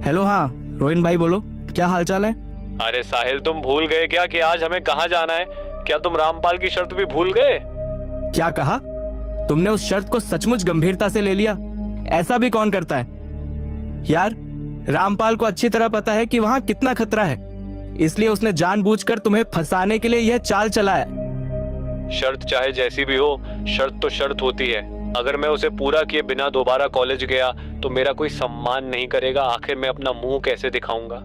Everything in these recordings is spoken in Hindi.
हेलो, हाँ रोहिन भाई बोलो, क्या हालचाल है? अरे साहिल, तुम भूल गए क्या कि आज हमें कहाँ जाना है? क्या तुम रामपाल की शर्त भी भूल गए? क्या कहा? तुमने उस शर्त को सचमुच गंभीरता से ले लिया? ऐसा भी कौन करता है यार? रामपाल को अच्छी तरह पता है कि वहां कितना खतरा है, इसलिए उसने जानबूझकर तुम्हें फंसाने के लिए यह चाल चला है। शर्त चाहे जैसी भी हो, शर्त तो शर्त होती है। अगर मैं उसे पूरा किए बिना दोबारा कॉलेज गया तो मेरा कोई सम्मान नहीं करेगा। आखिर मैं अपना मुंह कैसे दिखाऊंगा?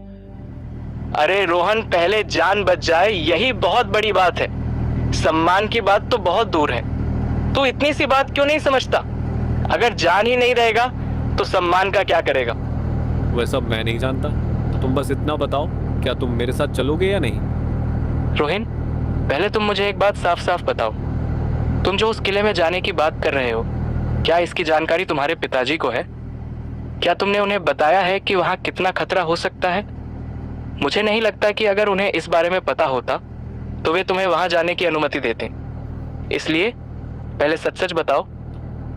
अरे रोहन, पहले जान बच जाए यही बहुत बड़ी बात है। सम्मान की बात तो बहुत दूर है। तू इतनी सी बात क्यों नहीं समझता? अगर जान ही नहीं रहेगा तो सम्मान का क्या करेगा? वह सब मैं नहीं जानता, तो तुम बस इतना बताओ, क्या तुम मेरे साथ चलोगे या नहीं? रोहिन, पहले तुम मुझे एक बात साफ साफ बताओ। तुम जो उस किले में जाने की बात कर रहे हो, क्या इसकी जानकारी तुम्हारे पिताजी को है? क्या तुमने उन्हें बताया है कि वहां कितना खतरा हो सकता है? मुझे नहीं लगता कि अगर उन्हें इस बारे में पता होता तो वे तुम्हें वहां जाने की अनुमति देते। इसलिए पहले सच सच बताओ,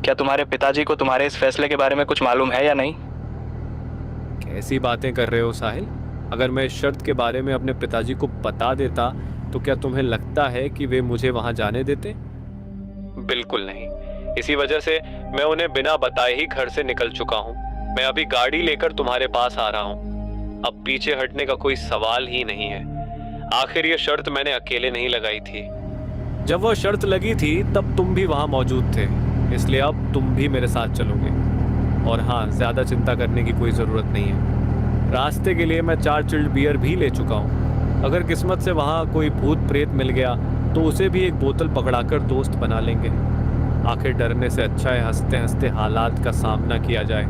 क्या तुम्हारे पिताजी को तुम्हारे इस फैसले के बारे में कुछ मालूम है या नहीं? कैसी बातें कर रहे हो साहिल? अगर मैं इस शर्त के बारे में अपने पिताजी को बता देता तो क्या तुम्हें लगता है कि वे मुझे वहां जाने देते? बिल्कुल नहीं। इसी वजह से मैं उन्हें बिना बताए ही घर से निकल चुका हूँ। मैं अभी गाड़ी लेकर तुम्हारे पास आ रहा हूँ। अब पीछे हटने का कोई सवाल ही नहीं है। आखिर ये शर्त मैंने अकेले नहीं लगाई थी। जब वो शर्त लगी थी तब तुम भी वहां मौजूद थे, इसलिए अब तुम भी मेरे साथ चलोगे। और हाँ, ज्यादा चिंता करने की कोई जरूरत नहीं है। रास्ते के लिए मैं 4 चिल्ड बियर भी ले चुका हूँ। अगर किस्मत से वहां कोई भूत प्रेत मिल गया तो उसे भी एक बोतल पकड़ाकर दोस्त बना लेंगे। आखिर डरने से अच्छा है हंसते हंसते हालात का सामना किया जाए।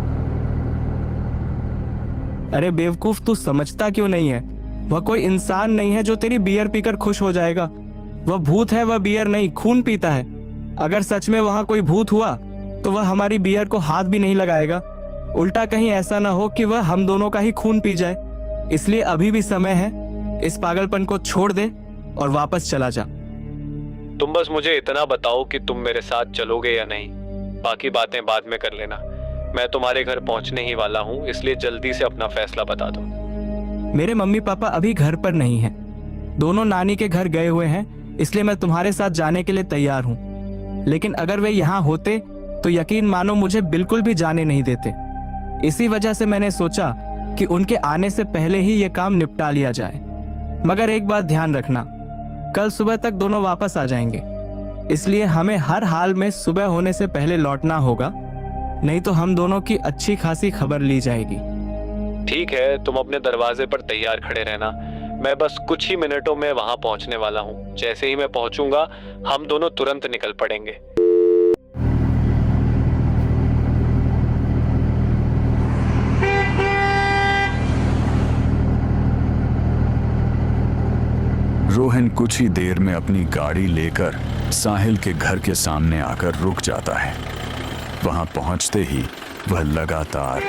अरे बेवकूफ, तू समझता क्यों नहीं है? वह कोई इंसान नहीं है जो तेरी बियर पीकर खुश हो जाएगा। वह भूत है, वह बियर नहीं खून पीता है। अगर सच में वहां कोई भूत हुआ तो वह हमारी बियर को हाथ भी नहीं लगाएगा। उल्टा कहीं ऐसा ना हो कि वह हम दोनों का ही खून पी जाए। इसलिए अभी भी समय है, इस पागलपन को छोड़ दे और वापस चला जा। तुम बस मुझे इतना बताओ कि तुम मेरे साथ चलोगे या नहीं। बाकी बातें बाद में कर लेना। मैं तुम्हारे घर पहुंचने ही वाला हूं, इसलिए जल्दी से अपना फैसला बता दो। मेरे मम्मी पापा अभी घर पर नहीं हैं। दोनों नानी के घर गए हुए हैं, इसलिए मैं तुम्हारे साथ जाने के लिए तैयार हूँ। लेकिन अगर वे यहाँ होते तो यकीन मानो मुझे बिल्कुल भी जाने नहीं देते। इसी वजह से मैंने सोचा कि उनके आने से पहले ही ये काम निपटा लिया जाए। मगर एक बात ध्यान रखना, कल सुबह तक दोनों वापस आ जाएंगे, इसलिए हमें हर हाल में सुबह होने से पहले लौटना होगा, नहीं तो हम दोनों की अच्छी खासी खबर ली जाएगी। ठीक है, तुम अपने दरवाजे पर तैयार खड़े रहना। मैं बस कुछ ही मिनटों में वहां पहुंचने वाला हूं। जैसे ही मैं पहुंचूंगा हम दोनों तुरंत निकल पड़ेंगे। रोहन कुछ ही देर में अपनी गाड़ी लेकर साहिल के घर के सामने आकर रुक जाता है। वहां पहुंचते ही वह लगातार